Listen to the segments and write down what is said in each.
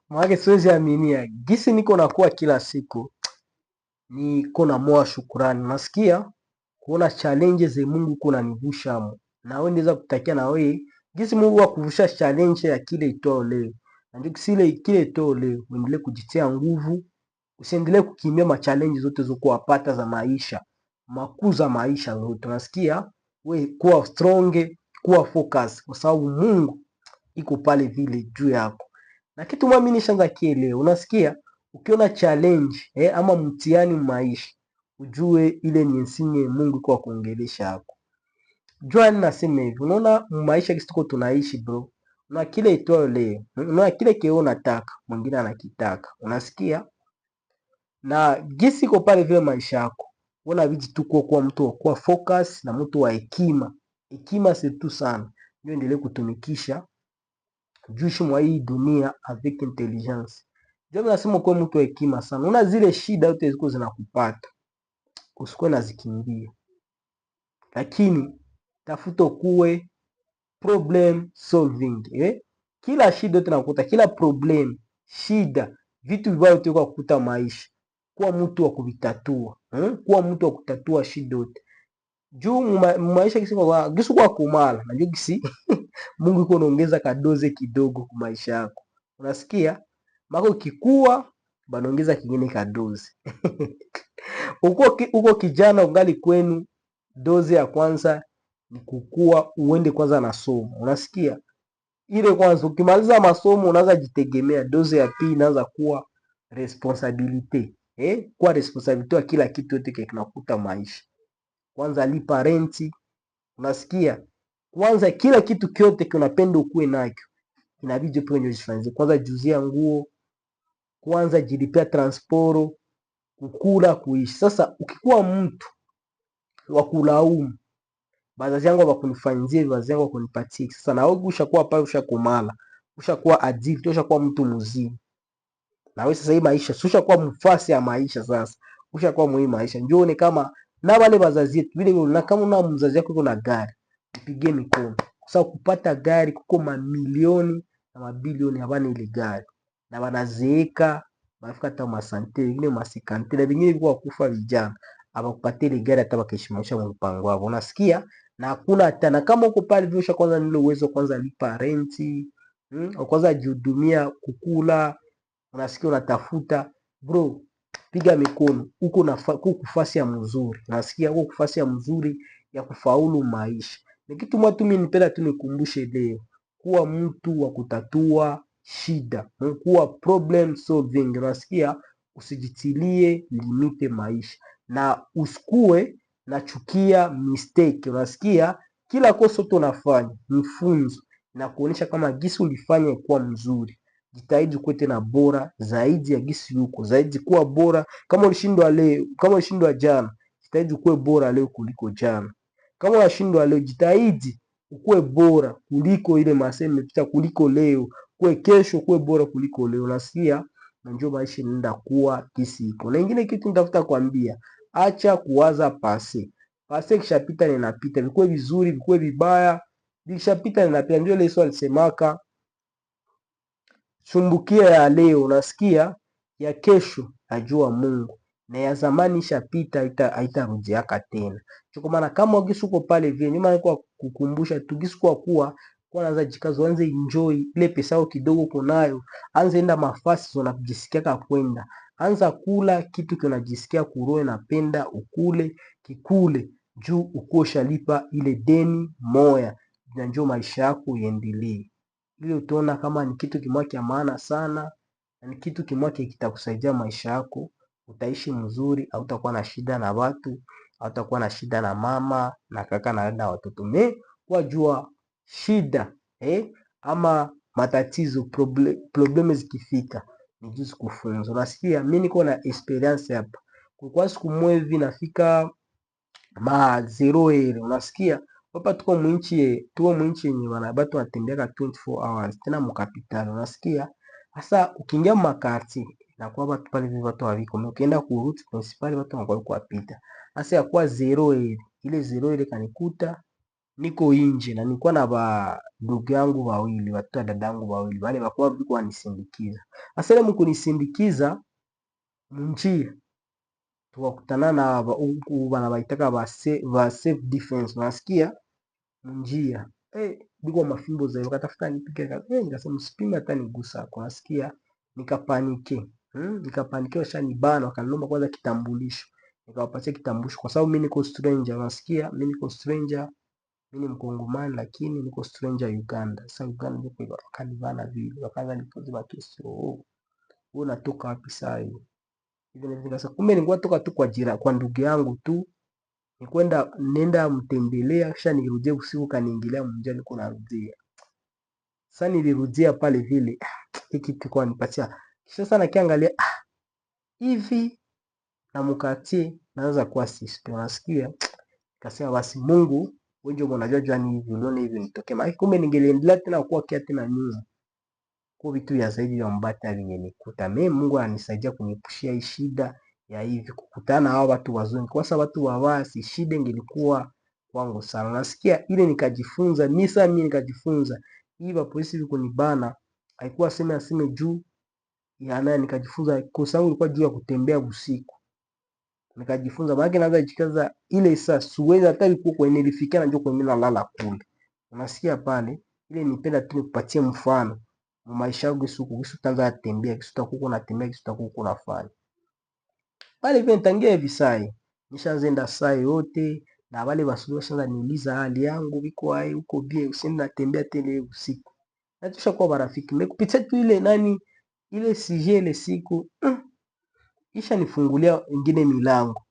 Maana siwezi aminia gisi niko nakuwa kila siku, niko na moyo wa shukurani. Nasikia kuona challenges ze Mungu kuna nivusha mo, na wewe ndiza kutakia na wewe gisi Mungu akuvusha challenge ya kile itwao leo, na ndio kile itwao leo, uendelee kujitia nguvu, usiendelee kukimbia ma challenge zote zoko wapata za maisha, makuza maisha yote. Nasikia we kuwa strong, kuwa focus, kwa sababu Mungu iko pale vile juu yako. Na kitu mimi nishaanza kielewa, unasikia ukiona challenge ama mtihani maisha, ujue ile ni insigne Mungu kwa kuongelesha hapo. Jua ninasema hivi, unaona maisha kisi tuko tunaishi bro, na kile itwao leo, na kile kile unataka mwingine anakitaka, unasikia, na gisi iko pale vile maisha yako, unabidi tu kuwa mtu wa kuwa focus na mtu wa hekima. Hekima situ sana ndio endelee kutumikisha juishi mwa hii dunia avec intelligence. Ndio nasema kwa mtu wa hekima sana. Una zile shida zote ziko zinakupata, usikuwe nazikimbia, lakini tafuta kuwe problem solving. Kila shida yote nakuta, kila problem, shida, vitu vibaya yote kwa kukuta maisha, kuwa mtu wa kuvitatua, kuwa mtu wa kutatua shida yote. Juu maisha kisi kwa kumala, najua kisi Mungu iko naongeza kadoze kidogo kwa maisha yako. Unasikia? Mako kikua banaongeza kingine kadoze. Uko kijana ungali kwenu, doze ya kwanza ni kukua, uende kwanza na somo. Unasikia? Ile kwanza ukimaliza masomo unaanza jitegemea, doze ya pili inaanza kuwa responsibility. Kuwa responsibility wa kila kitu yote kinakuta maisha. Kwanza lipa renti, unasikia? Kwanza kila kitu kyote kinapenda ukuwe nacho, inabidi upewe ujifanyizie. Kwanza juzia nguo, kwanza jilipia transporo, kukula, kuishi. Sasa ukikuwa mtu wa kulaumu, bazazi yangu wakunifanyizie, bazazi yangu wakunipatie. Sasa na wewe ushakuwa pale, ushakomala, ushakuwa addict, ushakuwa mtu mzima. Na wewe sasa hii maisha, ushakuwa mfasi ya maisha sasa. Ushakuwa muhimu maisha. Njoo ni kama na wale bazazi yetu, vile na kama una mzazi yako yuko na gari, mpige mikono. Kwa sababu kupata gari kuko mamilioni na mabilioni habana ile gari. Na wanazeeka, wanafika hata masante, wengine masikante, na wengine kwa kufa vijana. Aba kupatia ile gari hata bakaishi maisha mpango wao. Unasikia? Na hakuna hata na kama uko pale vile kwanza nile uwezo kwanza lipa renti, kwanza jihudumia kukula, unasikia unatafuta bro, piga mikono, uko na kufasi ya mzuri. Unasikia uko kufasi ya mzuri ya kufaulu maisha. Ni kitu mwa tu mimi nipenda tu nikumbushe leo, kuwa mtu wa kutatua shida, kuwa problem solving. Unasikia, usijitilie limite maisha na usikue na chukia mistake. Unasikia, kila kosa tu unafanya ni funzo na kuonesha kama gisi ulifanya kuwa mzuri. Jitahidi kuwa tena bora zaidi ya gisi yuko, zaidi kuwa bora. Kama ulishindwa leo, kama ulishindwa jana, jitahidi kuwa bora leo kuliko jana. Kama unashindwa leo, jitahidi ukuwe bora kuliko ile maseme imepita, kuliko leo. Kuwe kesho kuwe bora kuliko leo. Unasikia? Na njoo maisha inaenda kuwa kisi iko. Na ingine kitu nitafuta kuambia, acha kuwaza pase. Pase kishapita linapita, vikuwe vizuri, vikuwe vibaya, vikishapita linapita. Ndio ile Yesu alisemaka, chumbukia ya leo, unasikia, ya kesho ajua Mungu, na ya zamani ishapita haitarudiaka tena. Kwa maana kama ugisi uko pale vile, nyuma niko kukumbusha tu gisi kuwa anza jikazo, anze enjoy ile pesa yako kidogo uko nayo, anza enda mafasi unajisikia kwenda, anza kula kitu kinajisikia kuroe napenda ukule, kikule juu ukosha lipa ile deni moya, na njoo maisha yako iendelee. Ili utaona kama ni kitu kimoja cha maana sana, na ni kitu kimoja kitakusaidia maisha yako. Utaishi mzuri, hautakuwa na shida na watu, hautakuwa na shida na mama na kaka na dada watoto. Kwa jua shida ama matatizo, probleme zikifika, ni juzi kufunza. Unasikia, mimi niko na experience hapa. Kwa siku moja hivi nafika ma 0 unasikia? Hapa tuko mwinchi yenye wanabatu watembea 24 hours tena mkapitalo. Unasikia? Sasa ukiingia makarti na kwa watu pale hivi watu hawiko. Ukienda ku route principal watu wanakuwa kuapita. Sasa ya kwa 0 ile 0 kanikuta niko inje na nilikuwa na ba ndugu yangu wawili, watoto wa dadangu wawili, wale wakuwa viko wanisindikiza. Sasa ile mkunisindikiza munjia, tukakutana na huku wanabaitaka ba self defense, unasikia munjia biko mafimbo zaidi, wakatafuta nipige nikasema msipime hata nigusa hapo, nasikia nikapanike. Nikapanike, washanibana, wakanilomba kwanza kitambulisho. Nikawapatia kitambulisho kwa sababu mimi niko stranger, unasikia mimi niko stranger, mimi ni Mkongomani lakini niko stranger Uganda. Sasa Uganda ndio kwa wakanibana vile, wakaanza nipoza kesi, wewe unatoka wapi sasa hivi? Hivi nikasema kumbe nilikuwa toka tu kwa jira kwa ndugu yangu tu, nikwenda nenda mtembelea, kisha nirudie usiku, kaniingilia mmoja, niko narudia. Sasa nilirudia pale vile, hiki kitu kwa nipatia. Kisha sana kiangalia hivi na mkatie naanza kuwa sisi, unasikia? Nikasema basi Mungu wewe ndio unajua jani hivi, uliona hivi nitokee. Maana kumbe ningeliendelea tena kuwa kia tena nyuma, kwa vitu ya zaidi ya mbata vingenikuta. Mimi Mungu anisaidia kunipushia hii shida ya hivi kukutana hao watu wazuri, kwa sababu watu wabaya si shida ingelikuwa kwangu sana. Nasikia ile nikajifunza, mimi nikajifunza hivi polisi viko nibana, haikuwa aseme juu ya nani. Nikajifunza kosa langu ilikuwa juu ya kutembea usiku, nikajifunza maana naanza jikaza ile saa siwezi hata iko kwa nilifikia na njoo kwa mimi nalala kule, unasikia pale. Ile nipenda tu nikupatie mfano mu maisha yangu, siku tanza tembea, kisu takuko na tembea, kisu takuko nafanya pale hivi. Nitangia hivi sai nishaanza sai yote, na wale wasuluhi sasa niuliza hali yangu iko hai huko bie, usiende natembea tele usiku, na tushakuwa marafiki. Nimekupitia tu ile nani ile sije ile siku isha nifungulia ingine milango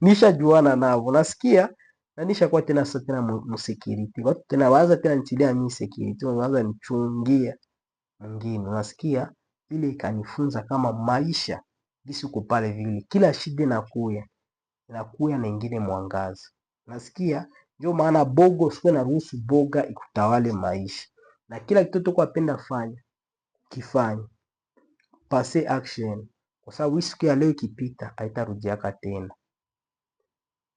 nishajuana nao, nasikia na nishakuwa tena sasa tena msecurity, watu tena waanza tena nitilia mimi security, waanza nichungia mwingine, unasikia ile ikanifunza kama maisha jinsi uko pale vile, kila shida inakuya na ingine mwangaza, nasikia. Ndio maana bogo sio na ruhusu boga ikutawale maisha, na kila kitu kwa penda fanya kifanye passe action, kwa sababu siku ya leo ikipita haitarudiaka tena.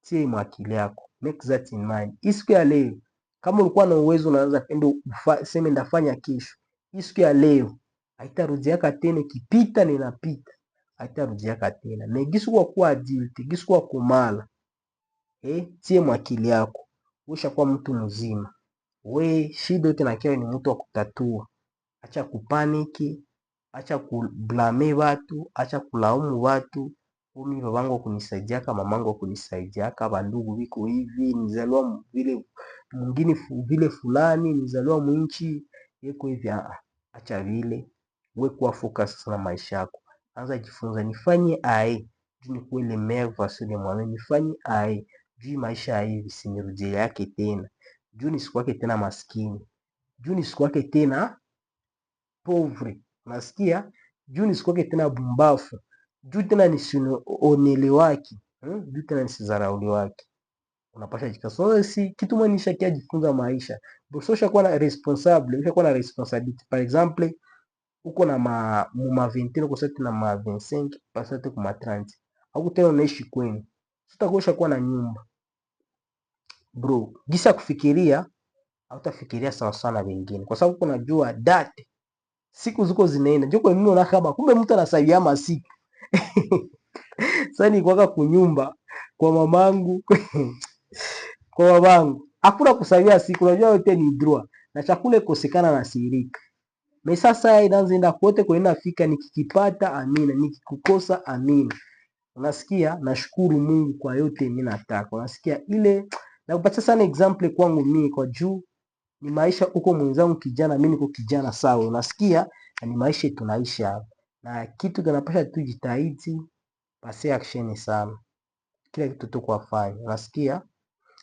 Tie mwakili yako, make that in mind. Siku ya leo kama ulikuwa na uwezo unaanza pendo useme ndafanya kesho, siku ya leo haitarudiaka tena, ikipita ninapita haitarudiaka tena. Na gisu kwa kuwa adult, gisu kwa kumala tie mwakili yako, ushakuwa mtu mzima. We shida yote nakiwa ni mtu wa kutatua, acha kupaniki, acha kublame watu, acha kulaumu watu. Mimi babangu kunisaidiaka, mamangu kunisaidiaka, bandugu biko hivi, nizaliwa vile mwingine vile fulani, nizaliwa mwinchi yeko hivi. Acha vile, we kuwa focus sana maisha yako. Anza jifunza, nifanye ae juu nikuwe le meilleur version de moi-même, nifanye ae juu maisha ya hivi sinirudie yake tena, juu nisikuwake tena maskini, juu nisikuwake tena pauvre, nasikia, juu nisikuwake tena bumbafu, juu tena nisionelewaki, juu tena nisizarauliwaki. Unapasha jikasa si kitu mwana nishakia jifunza maisha. Bososha kuwa na responsable, ushakuwa na responsibility. Par exemple, uko na ma 20 uko sasa na ma 25 pasate kuma 30. Au tena unaishi kwenu. Utakosha kuwa na nyumba. Bro, gisa kufikiria hautafikiria sawa sana wengine. Kwa sababu kuna jua date siku ziko zinaenda. Joko mimi naona kama kumbe mtu anasaidia masiku. Sasa ni kwaka kunyumba kwa mamangu kwa babangu hakuna kusaidia siku, unajua yote ni droit na chakula ikosekana na sirika. Mimi sasa inaanza kote kwenda fika, nikikipata amina, nikikukosa amina. Unasikia, nashukuru Mungu kwa yote mimi nataka. Unasikia ile na kupatia sana example kwangu mimi, kwa juu ni maisha uko mwenzangu kijana, mimi niko kijana sawa. Unasikia, na ni maisha tunaishi hapa, na kitu kinapasha tu jitahidi passe action sana, kila kitu tu kwa fanya. Unasikia,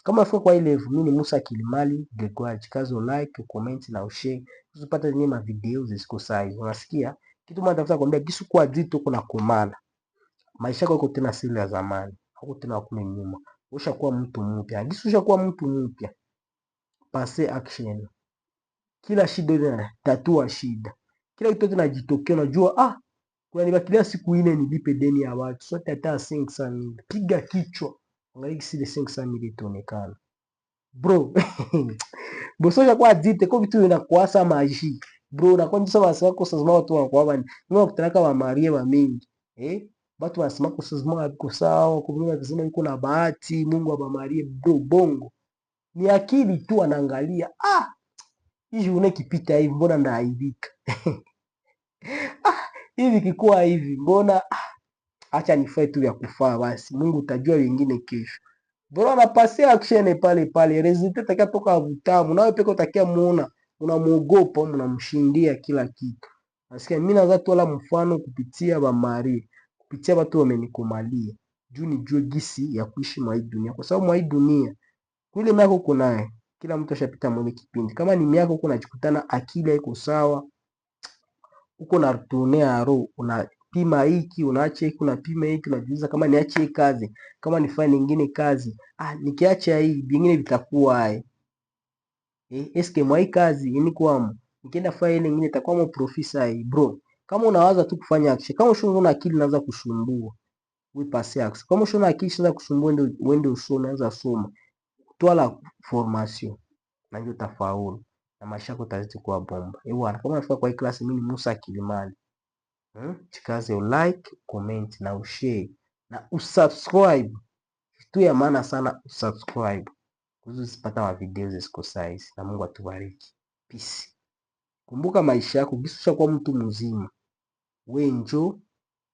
kama fika kwa ile level, mimi ni Musa Kilimali Gregoire, jikazo like, comment na ushare usipate nyinyi ma video zisiko size. Unasikia, kitu mimi nataka kuambia kisu kwa jitu kuna kumala maisha yako tena sile ya zamani, hauko tena kule nyuma, ushakuwa mtu mpya. Kisu ushakuwa mtu mpya, passe action. Kila shida ile tatua shida, kila kitu kinajitokea. Unajua kuna nibakilia siku ine nilipe deni ya watu, sote hata 500,000 piga kichwa, angalia kisi ile 500,000 itaonekana. bro. Bososha kwa dite ko vitu inakuasa maji bro, unakuwa sasa wasema kwa sasa watu wanakuwa bani mimi kutanaka wa Maria wa mingi watu wanasema kwa sasa kwa sawa kwa mimi nasema yuko na bahati Mungu aba Maria bro, bongo ni akili tu anaangalia hivi unekipita hivi mbona ndaaibika hivi kikuwa hivi mbona acha nifae tu vya kufaa basi, Mungu utajua wengine kesho. Bora anapasia action pale pale, resultat takia toka vutamu, nawe peke utakia muona, unamuogopa, unamshindia kila kitu. Nasikia mimi naza tola mfano kupitia ba Maria, kupitia watu wamenikumalia. Juu nijue gisi ya kuishi mwa hii dunia, kwa sababu mwa hii dunia kule miaka uko naye, kila mtu ashapita mwenye kipindi. Kama ni miaka uko unajikutana akili haiko sawa, uko na tunea roho, unapima hiki, unaacha hiki, unapima hiki, unajiuliza kama niache hii kazi, kama nifanye nyingine kazi, nikiacha hii vingine vitakuwa eske mwa hii kazi ini kwamo nikienda fanya ile nyingine itakuwa mo profesa bro. Kama unawaza tu kufanya action, kama ushona akili inaanza kushumbua, wewe passe action. Kama ushona akili inaanza kushumbua, ndio uende usome, unaanza soma, toa formation na ndio utafaulu na maisha yako tazidi kuwa bomba. Bwana, kama unafika kwa hii class, mimi ni Musa Kilimali. Chikaze ulike, comment na ushare na usubscribe. Kitu ya maana sana usubscribe. Kuzipata wa video zisiko size na Mungu atubariki. Peace. Kumbuka maisha yako kisha kwa mtu mzima. Wewe njoo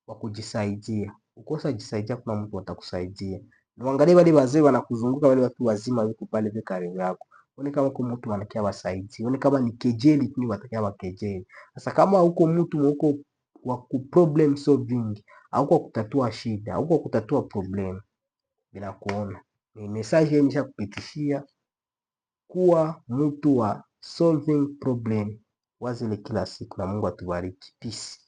wa kujisaidia. Ukosa jisaidia kuna mtu atakusaidia. Na angalia wale wazee wanakuzunguka, wale watu wazima wako pale vile karibu yako. Uone kama kwa mtu wanakia wasaidia. Uone kama ni kejeli tu watakia wakejeli. Sasa kama huko mtu huko wa ku problem solving au kwa kutatua shida au kwa kutatua problem, bila kuona ni message hii nimeshakupitishia, kuwa mtu wa solving problem wazile kila siku, na Mungu atubariki. Peace.